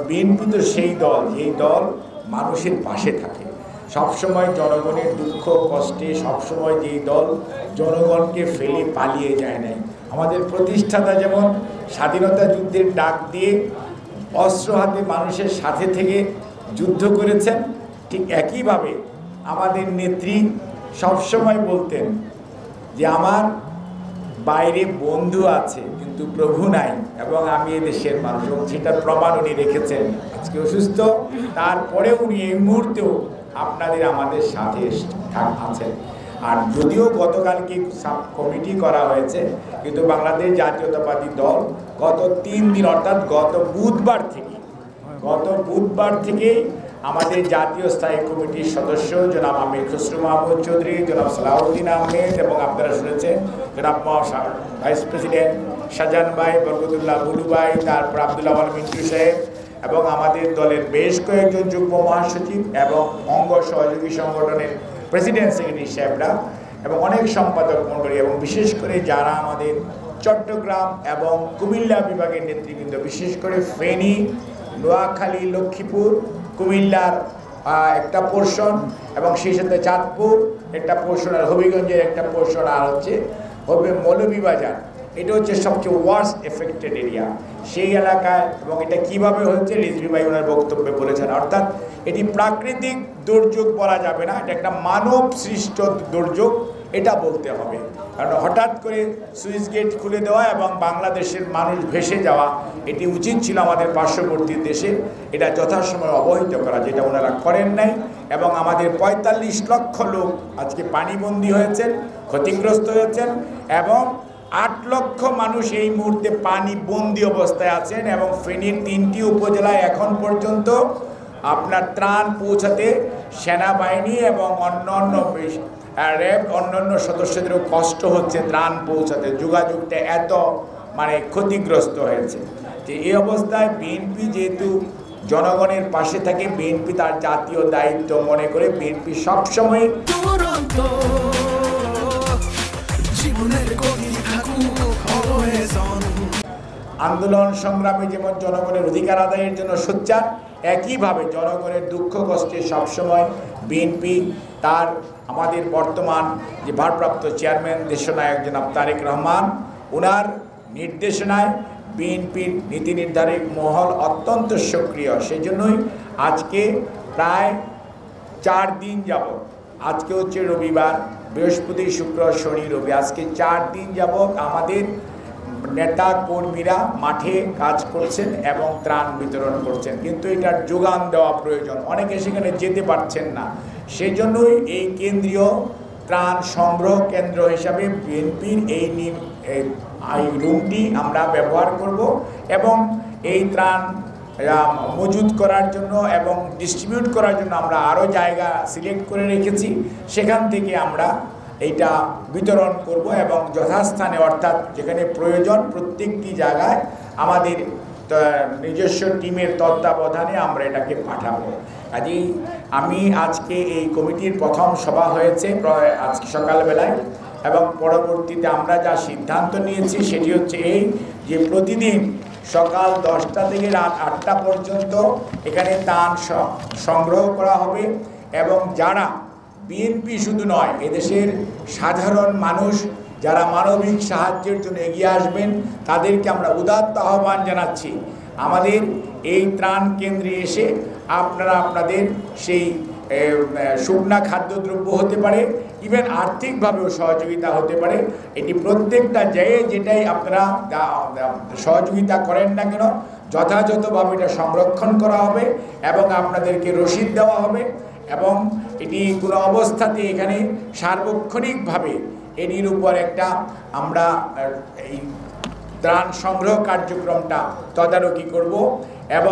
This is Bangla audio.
বিএনপি তো সেই দল যেই দল মানুষের পাশে থাকে, সবসময় জনগণের দুঃখ কষ্টে, সবসময় যেই দল জনগণকে ফেলে পালিয়ে যায় নাই। আমাদের প্রতিষ্ঠাতা যেমন স্বাধীনতা যুদ্ধের ডাক দিয়ে অস্ত্র হাতে মানুষের সাথে থেকে যুদ্ধ করেছেন, ঠিক একইভাবে আমাদের নেত্রী সবসময় বলতেন যে আমার বাইরে বন্ধু আছে কিন্তু প্রভু নাই, এবং আমি এই দেশের মানুষ, এবং সেটার প্রমাণ উনি রেখেছেন। আজকে অসুস্থ, তারপরে উনি এই মুহূর্তেও আপনাদের আমাদের সাথে আছেন। আর যদিও গতকালকে সাব কমিটি করা হয়েছে, কিন্তু বাংলাদেশ জাতীয়তাবাদী দল গত 3 দিন অর্থাৎ গত বুধবার থেকেই আমাদের জাতীয় স্থায়ী কমিটির সদস্য জনাব আমির খসরু মাহমুদ চৌধুরী, জনাব সালাউদ্দিন আহমেদ, এবং আপনারা শুনেছেন জনাব ভাইস প্রেসিডেন্ট শাহজাহান ভাই, বরকতুল্লাহ বুলু ভাই, তারপর আব্দুল্লাহ আল মিন্টু সাহেব, এবং আমাদের দলের বেশ কয়েকজন যুগ্ম মহাসচিব এবং অঙ্গ সহযোগী সংগঠনের প্রেসিডেন্ট সেক্রেটারি সাহেবরা, এবং অনেক সম্পাদক মণ্ডলী, এবং বিশেষ করে যারা আমাদের চট্টগ্রাম এবং কুমিল্লা বিভাগের নেতৃবৃন্দ, বিশেষ করে ফেনী, নোয়াখালী, লক্ষ্মীপুর, কুমিল্লার একটা পোর্শন, এবং সেই সাথে চাঁদপুর একটা পোর্শন, আর হবিগঞ্জের একটা পোর্শন, আর হবে মৌলভীবাজার। এটা হচ্ছে সবচেয়ে ওয়ার্স্ট এফেক্টেড এরিয়া সেই এলাকায়। এবং এটা কিভাবে হচ্ছে রিজভী ভাই ওনার বক্তব্যে বলেছেন, অর্থাৎ এটি প্রাকৃতিক দুর্যোগ বলা যাবে না, এটা একটা মানব সৃষ্ট দুর্যোগ এটা বলতে হবে। কারণ হঠাৎ করে সুইচ গেট খুলে দেওয়া এবং বাংলাদেশের মানুষ ভেসে যাওয়া, এটি উচিত ছিল আমাদের পার্শ্ববর্তী দেশে এটা যথাসময়ে অবহিত করা, যেটা ওনারা করেন নাই। এবং আমাদের 45 লক্ষ লোক আজকে পানিবন্দী হয়েছেন, ক্ষতিগ্রস্ত হয়েছেন, এবং 8 লক্ষ মানুষ এই মুহূর্তে পানিবন্দী অবস্থায় আছেন। এবং ফেনীর 3টি উপজেলায় এখন পর্যন্ত আপনার ত্রাণ পৌঁছাতে সেনাবাহিনী এবং অন্যান্য র্যাব অন্যান্য সদস্যদেরও কষ্ট হচ্ছে ত্রাণ পৌঁছাতে, যোগাযোগটা এত ক্ষতিগ্রস্ত হয়েছে। যে এই অবস্থায় বিএনপি যেহেতু জনগণের পাশে থাকে, বিএনপি তার জাতীয় দায়িত্ব মনে করে বিএনপি সবসময় আন্দোলন সংগ্রামে যেমন জনগণের অধিকার আদায়ের জন্য সোচ্চার, একইভাবে জনগণের দুঃখ কষ্টে সবসময় বিএনপি তার আমাদের বর্তমান যে ভারপ্রাপ্ত চেয়ারম্যান দেশনায়ক জনাব তারেক রহমান, ওনার নির্দেশনায় বিএনপির নীতি নির্ধারক মহল অত্যন্ত সক্রিয়। সেই জন্যই আজকে প্রায় 4 দিন যাবত, আজকে হচ্ছে রবিবার, বৃহস্পতি, শুক্র, শনি, রবি, আজকে 4 দিন যাবত আমাদের নেতা কর্মীরা মাঠে কাজ করছেন এবং ত্রাণ বিতরণ করছেন। কিন্তু এটার যোগান দেওয়া প্রয়োজন, অনেকে সেখানে যেতে পারছেন না। সেই জন্যই এই কেন্দ্রীয় ত্রাণ সংগ্রহ কেন্দ্র হিসাবে বিএনপির এই রুমটি আমরা ব্যবহার করব, এবং এই ত্রাণ মজুত করার জন্য এবং ডিস্ট্রিবিউট করার জন্য আমরা আরও জায়গা সিলেক্ট করে রেখেছি। সেখান থেকে আমরা এইটা বিতরণ করব, এবং যথাস্থানে অর্থাৎ যেখানে প্রয়োজন প্রত্যেকটি জায়গায় আমাদের নিজস্ব টিমের তত্ত্বাবধানে আমরা এটাকে পাঠাবো। কাজেই আমি আজকে এই কমিটির প্রথম সভা হয়েছে আজকে সকালবেলায়, এবং পরবর্তীতে আমরা যা সিদ্ধান্ত নিয়েছি সেটি হচ্ছে এই যে প্রতিদিন সকাল 10টা থেকে রাত 8টা পর্যন্ত এখানে ত্রাণ সংগ্রহ করা হবে। এবং যারা বিএনপি শুধু নয়, এদেশের সাধারণ মানুষ যারা মানবিক সাহায্যের জন্য এগিয়ে আসবেন, তাদেরকে আমরা উদাত্ত আহ্বান জানাচ্ছি, আমাদের এই ত্রাণ কেন্দ্রে এসে আপনারা আপনাদের সেই শুকনা খাদ্যদ্রব্য হতে পারে, ইভেন আর্থিকভাবেও সহযোগিতা হতে পারে। এটি প্রত্যেকটা জায়গায় যেটাই আপনারা সহযোগিতা করেন না কেন, যথাযথভাবে এটা সংরক্ষণ করা হবে এবং আপনাদেরকে রসিদ দেওয়া হবে। এবং এটি কোনো অবস্থাতে এখানে সার্বক্ষণিকভাবে এটির উপর একটা আমরা এই ত্রাণ সংগ্রহ কার্যক্রমটা তদারকি করব। এবং